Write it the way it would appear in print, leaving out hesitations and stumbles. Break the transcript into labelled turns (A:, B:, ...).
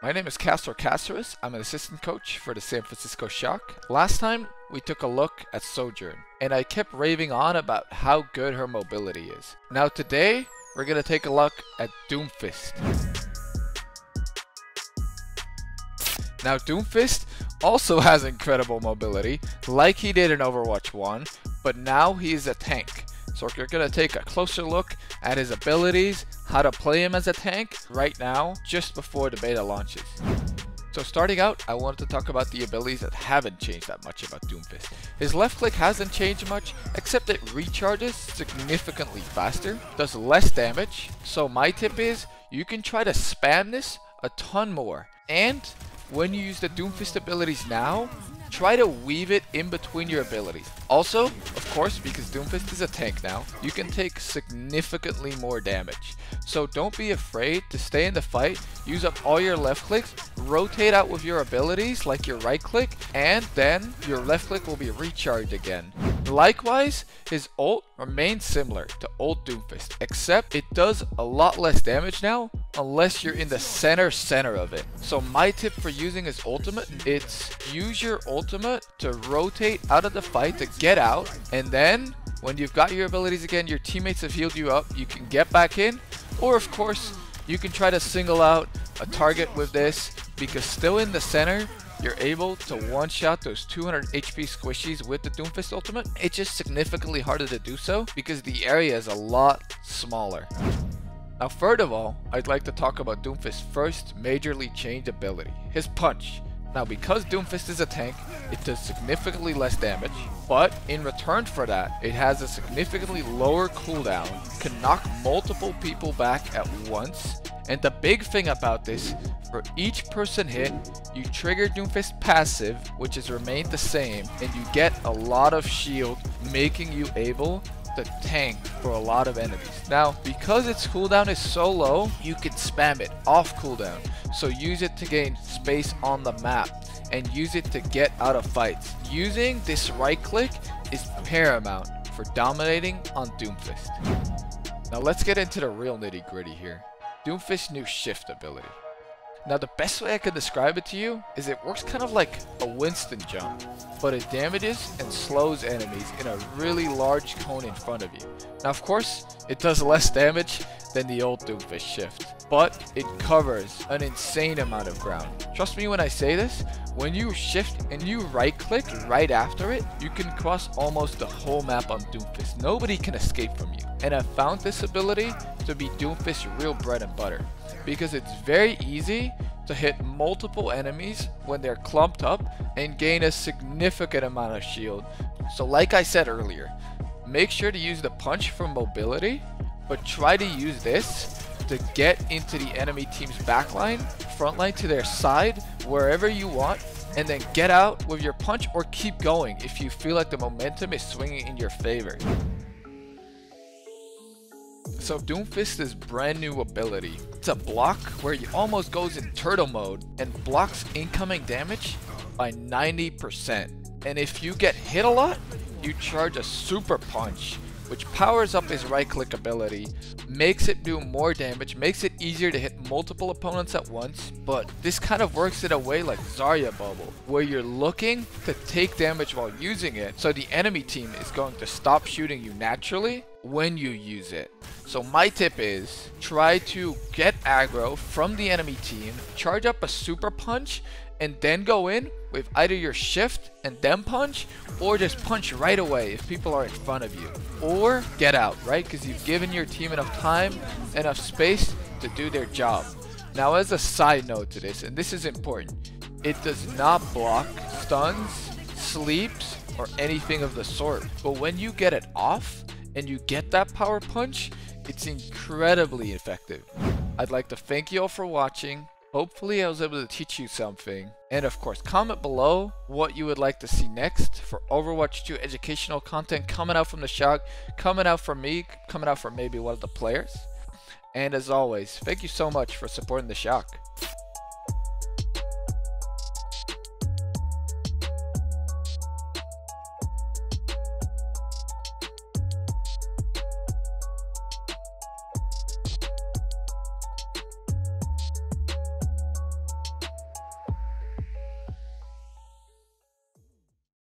A: My name is Casores. I'm an assistant coach for the San Francisco Shock. Last time, we took a look at Sojourn, and I kept raving on about how good her mobility is. Now today, we're going to take a look at Doomfist. Now Doomfist also has incredible mobility, like he did in Overwatch 1, but now he is a tank. So we're going to take a closer look at his abilities, how to play him as a tank right now, just before the beta launches. So starting out, I wanted to talk about the abilities that haven't changed that much about Doomfist. His left click hasn't changed much, except it recharges significantly faster, does less damage. So my tip is, you can try to spam this a ton more. And when you use the Doomfist abilities now, try to weave it in between your abilities. Also, of course, because Doomfist is a tank now, you can take significantly more damage. So don't be afraid to stay in the fight, use up all your left clicks, rotate out with your abilities like your right click, and then your left click will be recharged again. Likewise, his ult remains similar to old Doomfist, except it does a lot less damage now unless you're in the center of it. So my tip for using his ultimate, it's use your ultimate to rotate out of the fight to get out, and then when you've got your abilities again, your teammates have healed you up, you can get back in, or of course you can try to single out a target with this, because still in the center you're able to one-shot those 200 HP squishies with the Doomfist ultimate. It's just significantly harder to do so because the area is a lot smaller. Now first of all, I'd like to talk about Doomfist's first majorly changed ability, his punch. Now because Doomfist is a tank, it does significantly less damage, but in return for that, it has a significantly lower cooldown, can knock multiple people back at once, and the big thing about this, for each person hit, you trigger Doomfist passive, which has remained the same, and you get a lot of shield, making you able to tank for a lot of enemies. Now, because its cooldown is so low, you can spam it off cooldown. So use it to gain space on the map, and use it to get out of fights. Using this right click is paramount for dominating on Doomfist. Now let's get into the real nitty gritty here. Doomfist's new shift ability. Now the best way I can describe it to you is it works kind of like a Winston jump, but it damages and slows enemies in a really large cone in front of you. Now of course, it does less damage than the old Doomfist shift, but it covers an insane amount of ground. Trust me when I say this, when you shift and you right click right after it, you can cross almost the whole map on Doomfist. Nobody can escape from you. And I found this ability to be Doomfist's real bread and butter, because it's very easy to hit multiple enemies when they're clumped up and gain a significant amount of shield. So like I said earlier, make sure to use the punch for mobility, but try to use this to get into the enemy team's backline, front line to their side, wherever you want, and then get out with your punch or keep going if you feel like the momentum is swinging in your favor. So Doomfist's brand new ability, it's a block where he almost goes in turtle mode and blocks incoming damage by 90%. And if you get hit a lot, you charge a super punch, which powers up his right click ability, makes it do more damage, makes it easier to hit multiple opponents at once, but this kind of works in a way like Zarya Bubble, where you're looking to take damage while using it, so the enemy team is going to stop shooting you naturally when you use it. So my tip is, try to get aggro from the enemy team, charge up a super punch, and then go in with either your shift and then punch, or just punch right away if people are in front of you. Or get out, right? Because you've given your team enough time, enough space to do their job. Now as a side note to this, and this is important, it does not block stuns, sleeps, or anything of the sort. But when you get it off, and you get that power punch, it's incredibly effective. I'd like to thank you all for watching. Hopefully I was able to teach you something. And of course, comment below what you would like to see next for Overwatch 2 educational content coming out from the Shock, coming out from me, coming out from maybe one of the players. And as always, thank you so much for supporting the Shock.